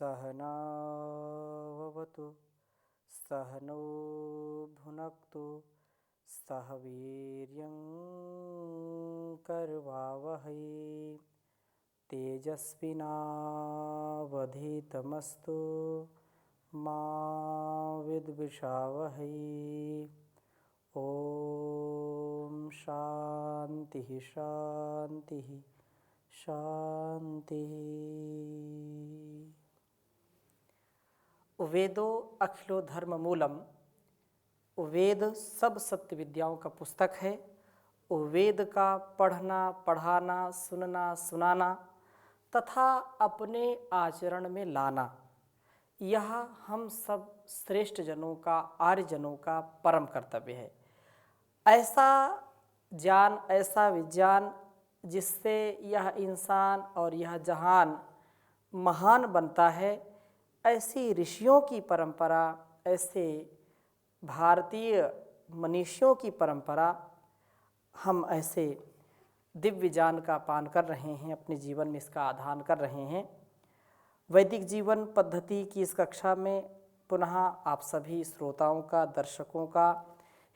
सहनाववतु सहनौ भुनक्तु सह वीर्यं करवावहै तेजस्विनावधीतमस्तु मा विद्विषावहै। ओम शांति शांति शांति। वेदो अखिलो धर्म मूलम। वेद सब सत्य विद्याओं का पुस्तक है। वेद का पढ़ना, पढ़ाना, सुनना, सुनाना तथा अपने आचरण में लाना, यह हम सब श्रेष्ठ जनों का, आर्य जनों का परम कर्तव्य है। ऐसा ज्ञान, ऐसा विज्ञान जिससे यह इंसान और यह जहान महान बनता है, ऐसी ऋषियों की परंपरा, ऐसे भारतीय मनीषियों की परंपरा हम ऐसे दिव्य ज्ञान का पान कर रहे हैं, अपने जीवन में इसका आधान कर रहे हैं। वैदिक जीवन पद्धति की इस कक्षा में पुनः आप सभी श्रोताओं का, दर्शकों का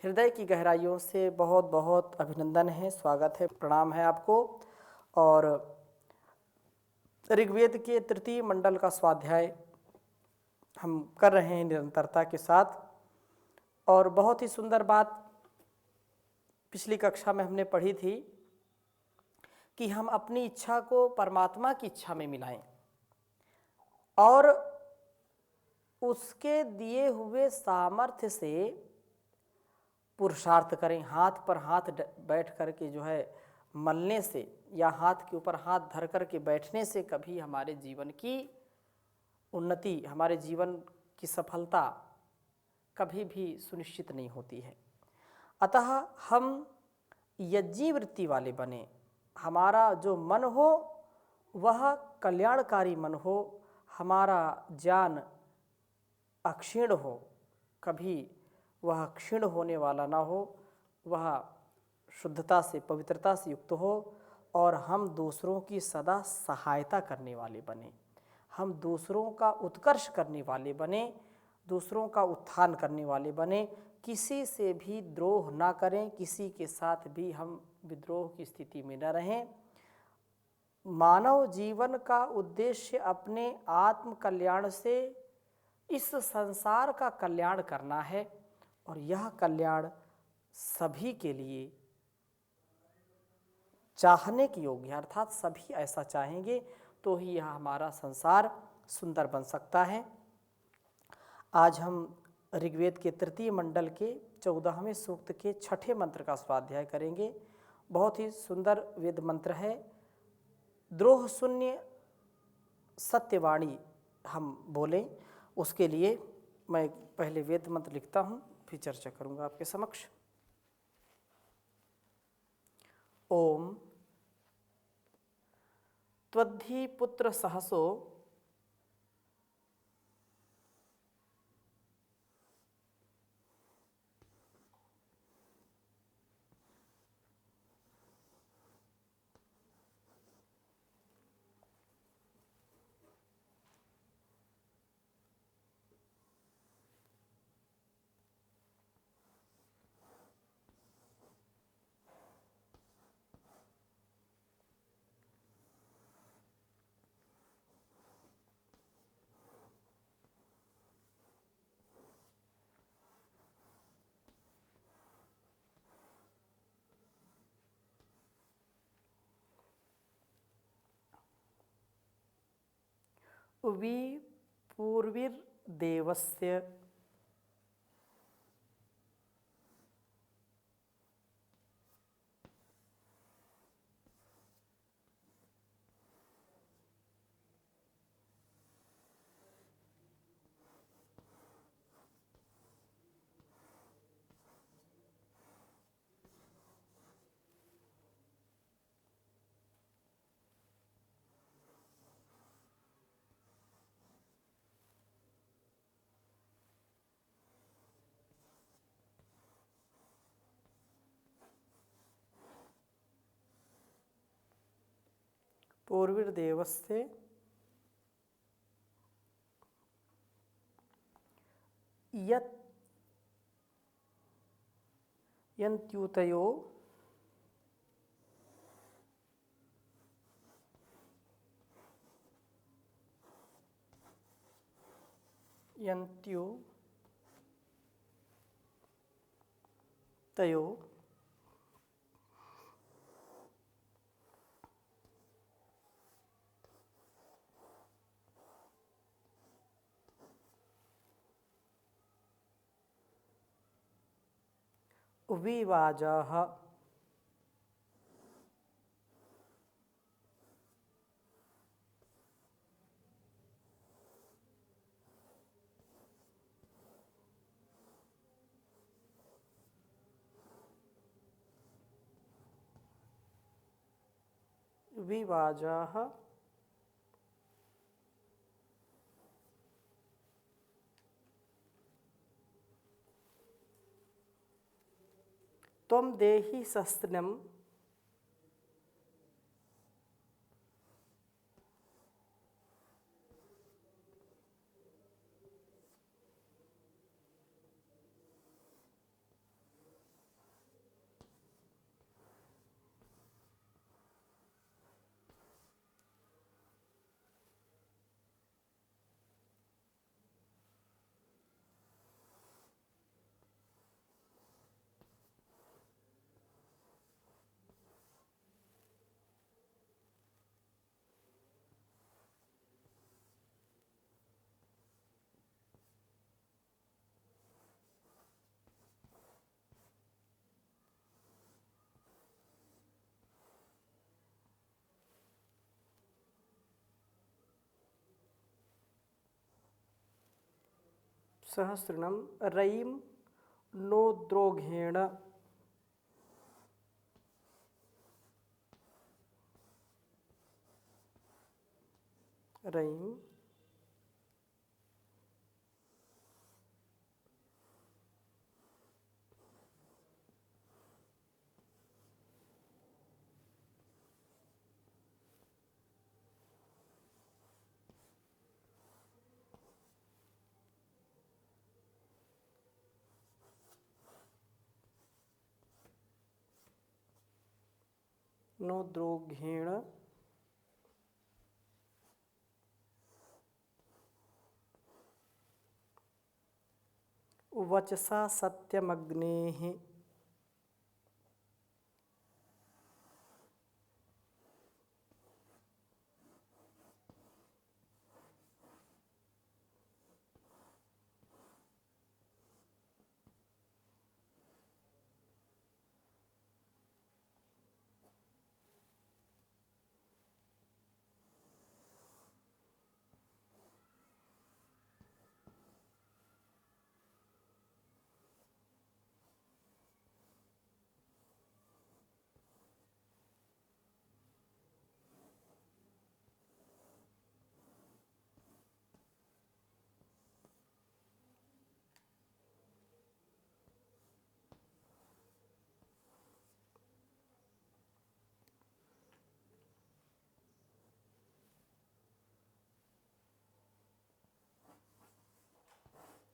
हृदय की गहराइयों से बहुत बहुत अभिनंदन है, स्वागत है, प्रणाम है आपको। और ऋग्वेद के तृतीय मंडल का स्वाध्याय हम कर रहे हैं निरंतरता के साथ। और बहुत ही सुंदर बात पिछली कक्षा में हमने पढ़ी थी कि हम अपनी इच्छा को परमात्मा की इच्छा में मिलाएं और उसके दिए हुए सामर्थ्य से पुरुषार्थ करें। हाथ पर हाथ बैठ कर के जो है मलने से या हाथ के ऊपर हाथ धर कर के बैठने से कभी हमारे जीवन की उन्नति, हमारे जीवन की सफलता कभी भी सुनिश्चित नहीं होती है। अतः हम यज्ञी वृत्ति वाले बने, हमारा जो मन हो वह कल्याणकारी मन हो, हमारा ज्ञान अक्षीण हो, कभी वह क्षीण होने वाला ना हो, वह शुद्धता से, पवित्रता से युक्त हो और हम दूसरों की सदा सहायता करने वाले बने, हम दूसरों का उत्कर्ष करने वाले बने, दूसरों का उत्थान करने वाले बने, किसी से भी द्रोह ना करें, किसी के साथ भी हम विद्रोह की स्थिति में न रहें। मानव जीवन का उद्देश्य अपने आत्म कल्याण से इस संसार का कल्याण करना है और यह कल्याण सभी के लिए चाहने के योग्य है, अर्थात सभी ऐसा चाहेंगे तो ही यह हमारा संसार सुंदर बन सकता है। आज हम ऋग्वेद के तृतीय मंडल के 14वें सूक्त के 6ठे मंत्र का स्वाध्याय करेंगे। बहुत ही सुंदर वेद मंत्र है। द्रोह शून्य सत्यवाणी हम बोलें, उसके लिए मैं पहले वेद मंत्र लिखता हूँ, फिर चर्चा करूँगा आपके समक्ष। ओम त्वद्धि पुत्र सहसो वि पूर्विर्देवस्य पूर्विर्देवस्य यत् यन्त्युतयो यन्त्युतयो विवाजः विवाजः त्वं देहि सहस्त्रम् सहस्रणं रयिं नोद्रोघेण रयिं नोद्रोघेण वचसा सत्यमग्नेः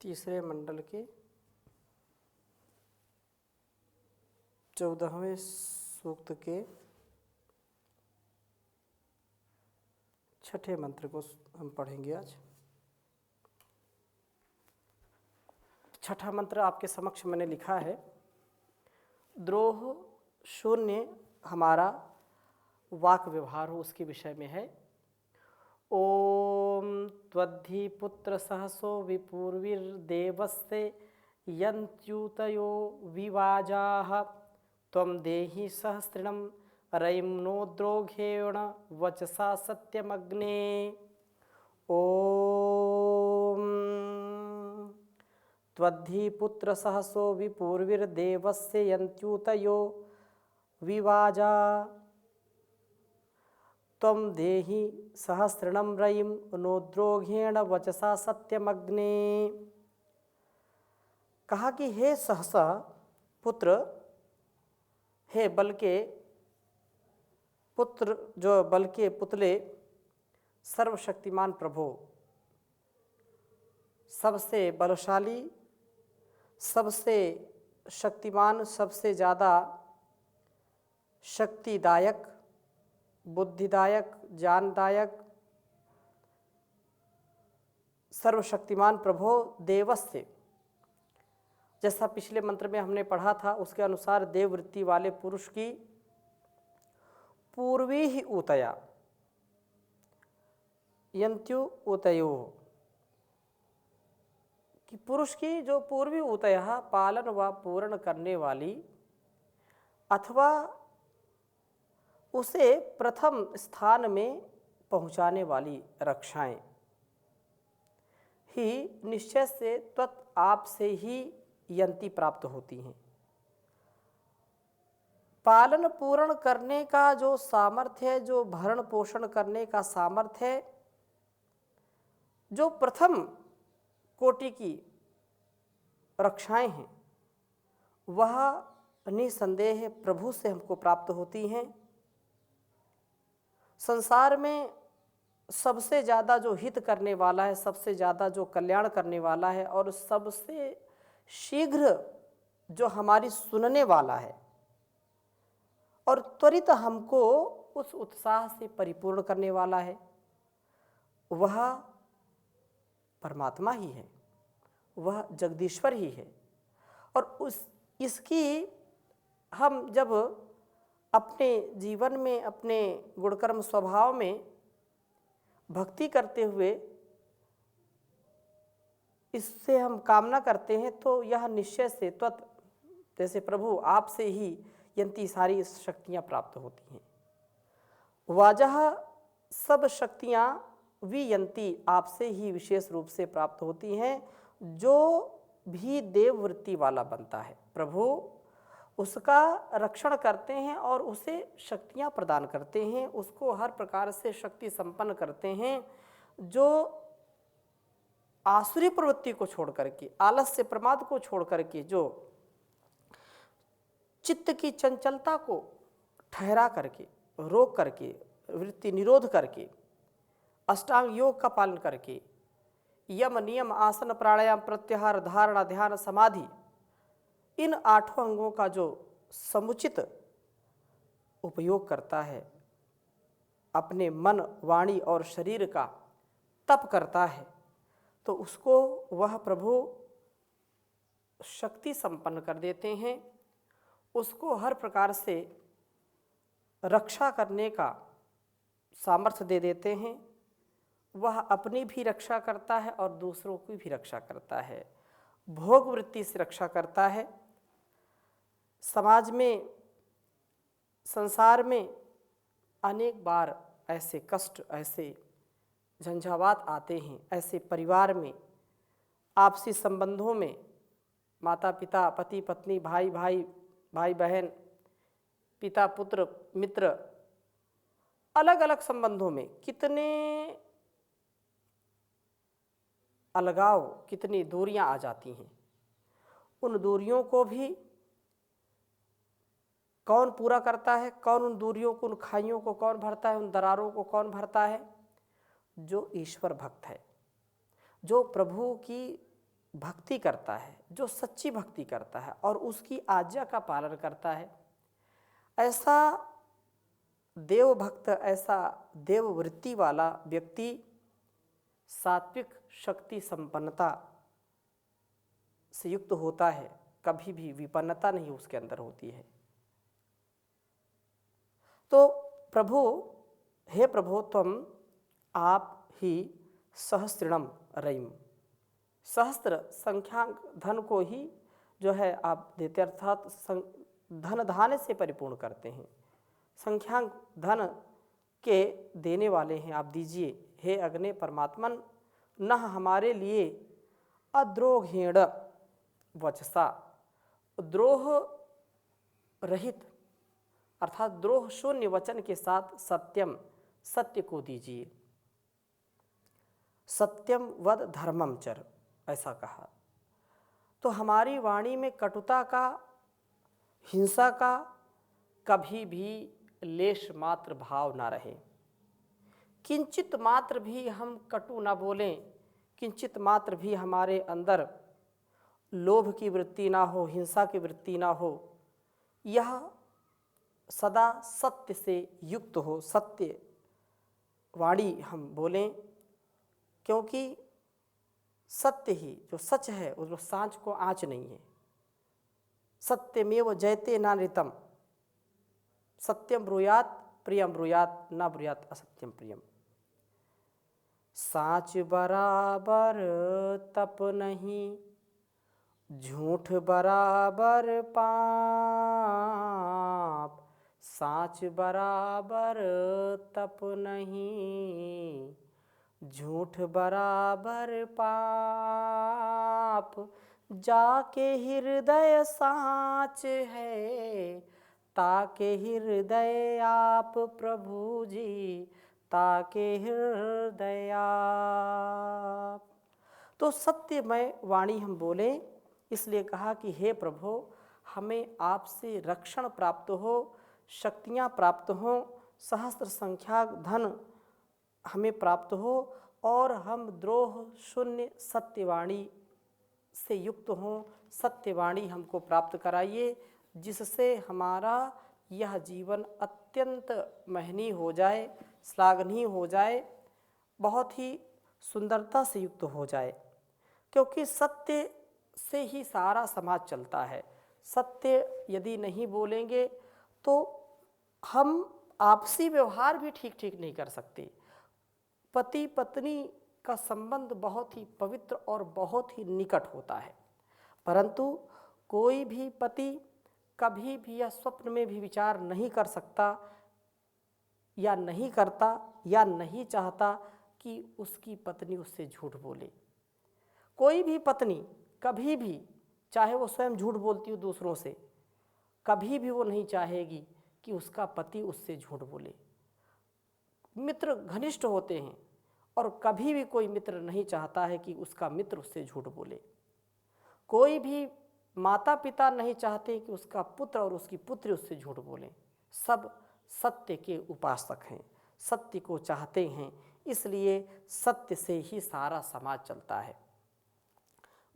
तीसरे मंडल के 14वें सूक्त के 6ठे मंत्र को हम पढ़ेंगे आज। 6ठा मंत्र आपके समक्ष मैंने लिखा है। द्रोह शून्य हमारा वाक व्यवहार हो उसके विषय में है। ओम त्वद्धि पुत्र सहसो विपूर्विर्देवस्ते यन्त्युतयो विवाजाः त्वं देहि सहस्रिणं रयिं नोद्रोघेण वचसा सत्यमग्ने। ओम त्वद्धि पुत्र सहसो विपूर्विर्देवस्य यन्त्युतयो विवाजा त्वं देहि सहस्रणं रयिं नोद्रोघेण वचसा सत्यमग्ने। कहा कि हे सहसा पुत्र, हे बल के पुत्र, जो बल के पुतले, सर्वशक्तिमान प्रभु, सबसे बलशाली सबसे शक्तिमान, सबसे ज़्यादा शक्तिदायक, बुद्धिदायक, ज्ञानदायक, सर्वशक्तिमान प्रभो देवस्य, जैसा पिछले मंत्र में हमने पढ़ा था उसके अनुसार देववृत्ति वाले पुरुष की पूर्वी ही ऊतया यंत्यु ऊतयो, कि पुरुष की जो पूर्वी ऊतया पालन व पूर्ण करने वाली अथवा उसे प्रथम स्थान में पहुंचाने वाली रक्षाएं ही निश्चय से त्वत् आप से ही यंती प्राप्त होती हैं। पालन पूर्ण करने का जो सामर्थ्य है, जो भरण पोषण करने का सामर्थ्य है, जो प्रथम कोटि की रक्षाएं हैं, वह निसंदेह प्रभु से हमको प्राप्त होती हैं। संसार में सबसे ज़्यादा जो हित करने वाला है, सबसे ज़्यादा जो कल्याण करने वाला है और सबसे शीघ्र जो हमारी सुनने वाला है और त्वरित हमको उस उत्साह से परिपूर्ण करने वाला है, वह परमात्मा ही है, वह जगदीश्वर ही है। और इसकी हम जब अपने जीवन में, अपने गुणकर्म स्वभाव में भक्ति करते हुए इससे हम कामना करते हैं, तो यह निश्चय से त्वत्, जैसे प्रभु आपसे ही यंती सारी शक्तियाँ प्राप्त होती हैं। वाजह सब शक्तियाँ वियंती आपसे ही विशेष रूप से प्राप्त होती हैं। जो भी देववृत्ति वाला बनता है, प्रभु उसका रक्षण करते हैं और उसे शक्तियाँ प्रदान करते हैं, उसको हर प्रकार से शक्ति संपन्न करते हैं। जो आसुरी प्रवृत्ति को छोड़ करके, आलस्य प्रमाद को छोड़ करके, जो चित्त की चंचलता को ठहरा करके, रोक करके, वृत्ति निरोध करके, अष्टांग योग का पालन करके, यम नियम आसन प्राणायाम प्रत्याहार धारणा ध्यान समाधि, इन 8 अंगों का जो समुचित उपयोग करता है, अपने मन वाणी और शरीर का तप करता है, तो उसको वह प्रभु शक्ति संपन्न कर देते हैं। उसको हर प्रकार से रक्षा करने का सामर्थ्य दे देते हैं। वह अपनी भी रक्षा करता है और दूसरों की भी रक्षा करता है, भोग वृत्ति से रक्षा करता है। समाज में, संसार में अनेक बार ऐसे कष्ट, ऐसे झंझावात आते हैं, ऐसे परिवार में, आपसी संबंधों में, माता पिता, पति पत्नी, भाई भाई, भाई बहन, पिता पुत्र, मित्र, अलग अलग संबंधों में कितने अलगाव, कितनी दूरियां आ जाती हैं। उन दूरियों को भी कौन पूरा करता है? कौन उन दूरियों को, उन खाइयों को कौन भरता है? उन दरारों को कौन भरता है? जो ईश्वर भक्त है, जो प्रभु की भक्ति करता है, जो सच्ची भक्ति करता है और उसकी आज्ञा का पालन करता है। ऐसा देव भक्त, ऐसा देव वृत्ति वाला व्यक्ति सात्विक शक्ति संपन्नता से युक्त होता है। कभी भी विपन्नता नहीं उसके अंदर होती है। तो प्रभु, हे प्रभु, तुम आप ही सहस्रणम रईम, सहस्त्र संख्यांक धन को ही जो है आप देते, अर्थात धन धान्य से परिपूर्ण करते हैं। संख्यांक धन के देने वाले हैं, आप दीजिए। हे अग्ने परमात्मन, न हमारे लिए अद्रोहेण वचसा, द्रोह रहित अर्थात द्रोह शून्य वचन के साथ सत्यम, सत्य को दीजिए। सत्यम वद धर्मम चर, ऐसा कहा। तो हमारी वाणी में कटुता का, हिंसा का कभी भी लेश मात्र भाव ना रहे। किंचित मात्र भी हम कटु ना बोलें, किंचित मात्र भी हमारे अंदर लोभ की वृत्ति ना हो, हिंसा की वृत्ति ना हो, यह सदा सत्य से युक्त हो, सत्य वाणी हम बोलें, क्योंकि सत्य ही जो सच है उसमें सांच को आँच नहीं है। सत्यमेव जयते नानृतम, सत्यम ब्रूयात प्रियम ब्रूयात ना ब्रूयात असत्यम प्रियम। सांच बराबर तप नहीं, झूठ बराबर पाप। सांच बराबर तप नहीं, झूठ बराबर पाप। जाके हृदय सांच है, ताके हृदय आप प्रभु जी, ताके हृदय आप। तो सत्यमय वाणी हम बोले, इसलिए कहा कि हे प्रभु, हमें आपसे रक्षण प्राप्त हो, शक्तियाँ प्राप्त हो, सहस्त्र संख्या धन हमें प्राप्त हो, और हम द्रोह शून्य सत्यवाणी से युक्त हों। सत्यवाणी हमको प्राप्त कराइए, जिससे हमारा यह जीवन अत्यंत महनीय हो जाए, श्लाघनीय हो जाए, बहुत ही सुंदरता से युक्त हो जाए। क्योंकि सत्य से ही सारा समाज चलता है। सत्य यदि नहीं बोलेंगे तो हम आपसी व्यवहार भी ठीक ठीक नहीं कर सकते। पति पत्नी का संबंध बहुत ही पवित्र और बहुत ही निकट होता है, परंतु कोई भी पति कभी भी या स्वप्न में भी विचार नहीं कर सकता या नहीं करता या नहीं चाहता कि उसकी पत्नी उससे झूठ बोले। कोई भी पत्नी कभी भी, चाहे वो स्वयं झूठ बोलती हो दूसरों से, कभी भी वो नहीं चाहेगी कि उसका पति उससे झूठ बोले। मित्र घनिष्ठ होते हैं और कभी भी कोई मित्र नहीं चाहता है कि उसका मित्र उससे झूठ बोले। कोई भी माता पिता नहीं चाहते कि उसका पुत्र और उसकी पुत्री उससे झूठ बोलें। सब सत्य के उपासक हैं, सत्य को चाहते हैं, इसलिए सत्य से ही सारा समाज चलता है।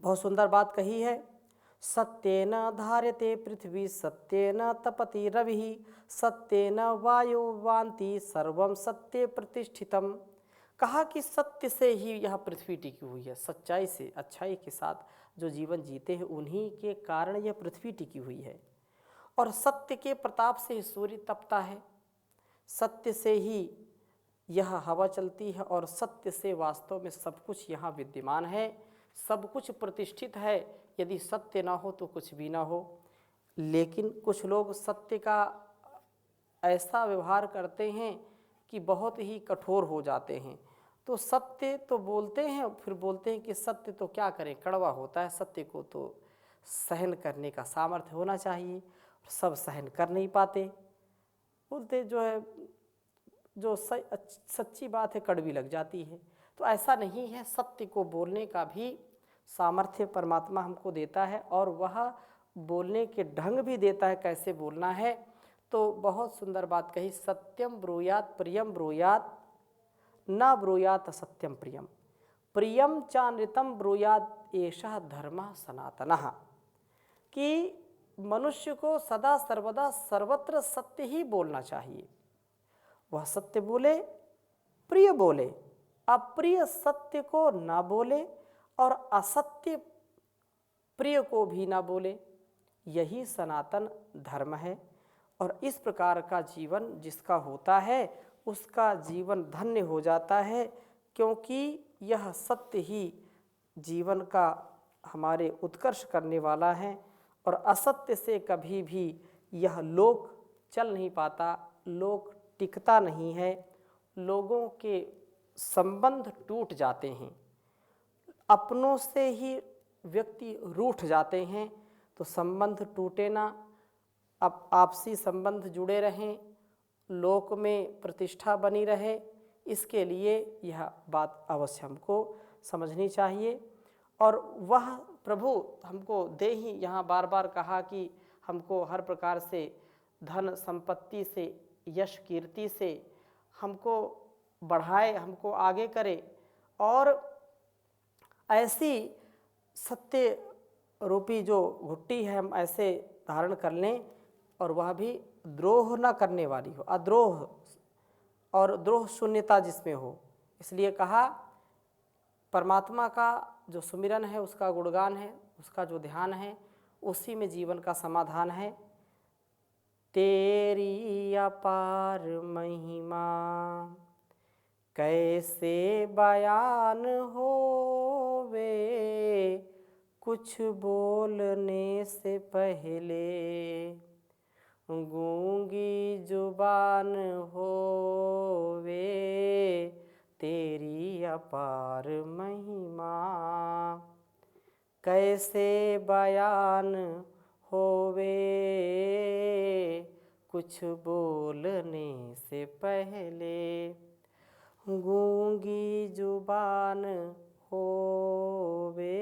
बहुत सुंदर बात कही है, सत्येन धार्यते पृथ्वी, सत्येन तपति रविः, सत्येन वायो वान्ति, सर्वं सत्ये प्रतिष्ठितम। कहा कि सत्य से ही यह पृथ्वी टिकी हुई है। सच्चाई से, अच्छाई के साथ जो जीवन जीते हैं उन्हीं के कारण यह पृथ्वी टिकी हुई है। और सत्य के प्रताप से ही सूर्य तपता है, सत्य से ही यह हवा चलती है, और सत्य से वास्तव में सब कुछ यहाँ विद्यमान है, सब कुछ प्रतिष्ठित है। यदि सत्य ना हो तो कुछ भी ना हो। लेकिन कुछ लोग सत्य का ऐसा व्यवहार करते हैं कि बहुत ही कठोर हो जाते हैं। तो सत्य तो बोलते हैं, फिर बोलते हैं कि सत्य तो क्या करें, कड़वा होता है, सत्य को तो सहन करने का सामर्थ्य होना चाहिए। सब सहन कर नहीं पाते, बोलते जो है जो सच्ची बात है कड़वी लग जाती है। तो ऐसा नहीं है, सत्य को बोलने का भी सामर्थ्य परमात्मा हमको देता है, और वह बोलने के ढंग भी देता है कैसे बोलना है। तो बहुत सुंदर बात कही, सत्यम ब्रूयात प्रियम ब्रूयात न ब्रूयात असत्यम प्रियम, प्रियम चानृतम ब्रूयात एषः धर्मः सनातनः। कि मनुष्य को सदा सर्वदा सर्वत्र सत्य ही बोलना चाहिए। वह सत्य बोले, प्रिय बोले, अप्रिय सत्य को ना बोले और असत्य प्रिय को भी ना बोले। यही सनातन धर्म है। और इस प्रकार का जीवन जिसका होता है उसका जीवन धन्य हो जाता है, क्योंकि यह सत्य ही जीवन का हमारे उत्कर्ष करने वाला है। और असत्य से कभी भी यह लोक चल नहीं पाता, लोक टिकता नहीं है, लोगों के संबंध टूट जाते हैं, अपनों से ही व्यक्ति रूठ जाते हैं। तो संबंध टूटे ना, अब आपसी संबंध जुड़े रहें, लोक में प्रतिष्ठा बनी रहे, इसके लिए यह बात अवश्य हमको समझनी चाहिए। और वह प्रभु हमको दे ही, यहाँ बार बार कहा कि हमको हर प्रकार से धन संपत्ति से, यश कीर्ति से हमको बढ़ाए, हमको आगे करे, और ऐसी सत्य रूपी जो घुट्टी है हम ऐसे धारण कर लें और वह भी द्रोह न करने वाली हो, अद्रोह और द्रोह शून्यता जिसमें हो। इसलिए कहा परमात्मा का जो सुमिरन है, उसका गुणगान है, उसका जो ध्यान है, उसी में जीवन का समाधान है। तेरी अपार महिमा कैसे बयान होवे, कुछ बोलने से पहले गूंगी जुबान होवे, तेरी अपार महिमा कैसे बयान होवे, कुछ बोलने से पहले गूंगी जुबान होवे।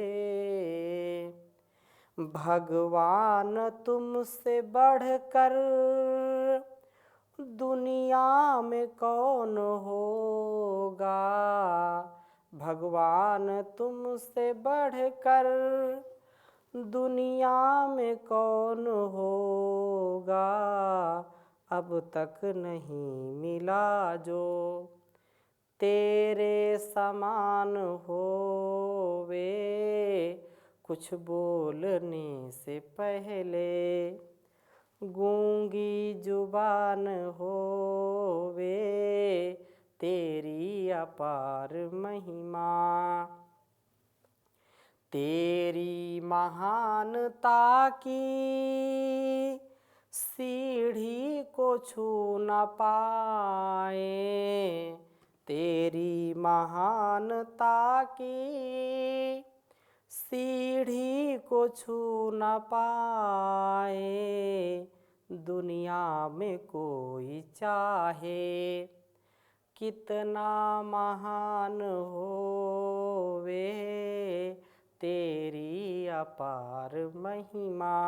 भगवान तुमसे बढ़कर दुनिया में कौन होगा, भगवान तुमसे बढ़कर दुनिया में कौन होगा, अब तक नहीं मिला जो तेरे समान होवे, कुछ बोलने से पहले गूंगी जुबान होवे, तेरी अपार महिमा। तेरी महानता की सीढ़ी को छू न पाए, तेरी महानता की सीढ़ी को छू न पाए, दुनिया में कोई चाहे कितना महान होवे, तेरी अपार महिमा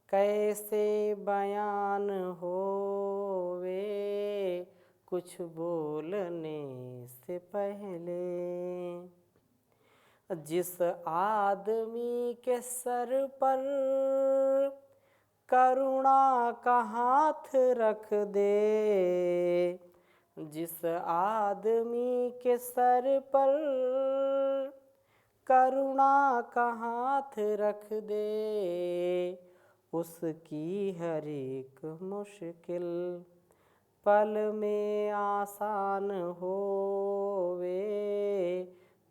कैसे बयान होवे, कुछ बोलने से पहले। जिस आदमी के सर पर करुणा का हाथ रख दे, जिस आदमी के सर पर करुणा का हाथ रख दे, उसकी हर एक मुश्किल पल में आसान होवे,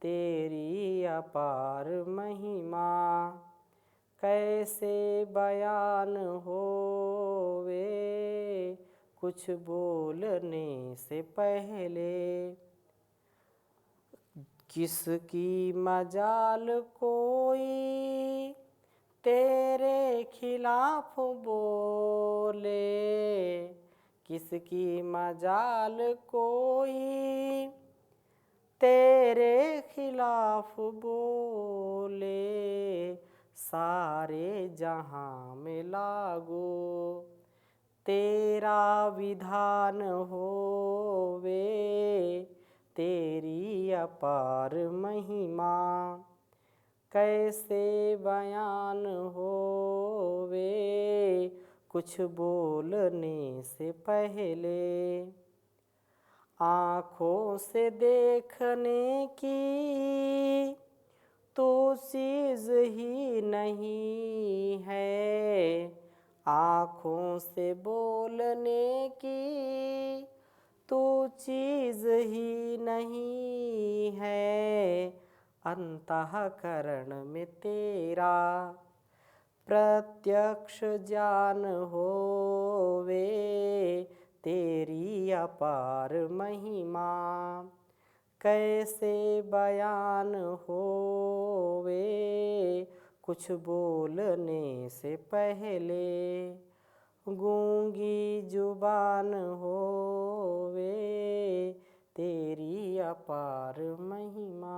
तेरी अपार महिमा कैसे बयान होवे, कुछ बोलने से पहले। किसकी मजाल कोई तेरे खिलाफ बोले, किसकी मजाल कोई तेरे खिलाफ बोले, सारे जहां में लागू तेरा विधान होवे, तेरी अपार महिमा कैसे बयान होवे, कुछ बोलने से पहले। आँखों से देखने की तो चीज़ ही नहीं है, आँखों से बोलने की तो चीज़ ही नहीं है, अंतःकरण में तेरा प्रत्यक्ष ज्ञान होवे, तेरी अपार महिमा कैसे बयान होवे, कुछ बोलने से पहले गूंगी जुबान होवे, तेरी अपार महिमा।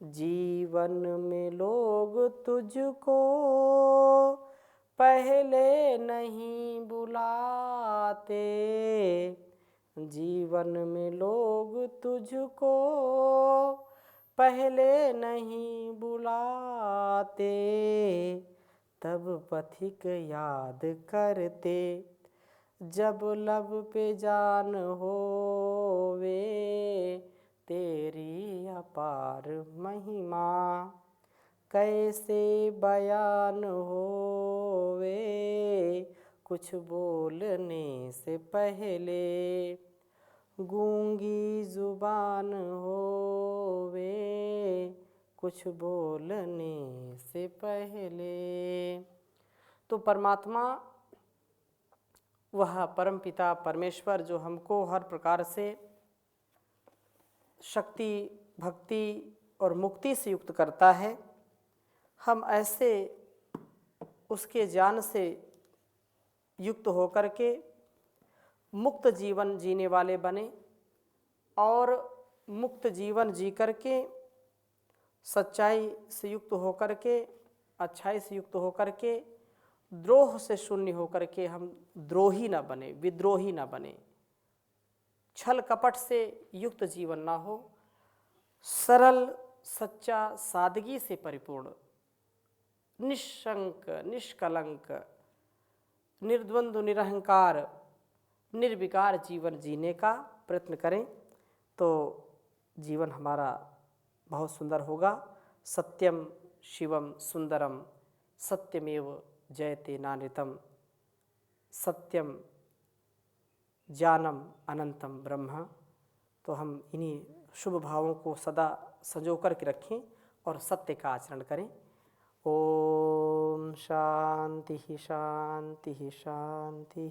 जीवन में लोग तुझको पहले नहीं बुलाते, जीवन में लोग तुझको पहले नहीं बुलाते, तब पथिक याद करते। जब लब पे जान होवे, तेरी अपार महिमा। कैसे बयान होवे, कुछ बोलने से पहले। गूंगी जुबान होवे, कुछ बोलने से पहले। तो परमात्मा, वह परमपिता परमेश्वर जो हमको हर प्रकार से शक्ति, भक्ति और मुक्ति से युक्त करता है, हम ऐसे उसके ज्ञान से युक्त होकर के मुक्त जीवन जीने वाले बने और मुक्त जीवन जी करके सच्चाई से युक्त होकर के, अच्छाई से युक्त होकर के, द्रोह से शून्य होकर के हम द्रोही ना बने, विद्रोही ना बने, छल कपट से युक्त जीवन ना हो, सरल सच्चा सादगी से परिपूर्ण, निशंक निष्कलंक निर्द्वंद्व निरहंकार निर्विकार जीवन जीने का प्रयत्न करें तो जीवन हमारा बहुत सुंदर होगा। सत्यम शिवम सुंदरम सत्यमेव जयते नानृतम, सत्यम ज्ञानम अनंतम ब्रह्म। तो हम इन्हीं शुभ भावों को सदा संजो कर के रखें और सत्य का आचरण करें। ओम शांति शांति शांति।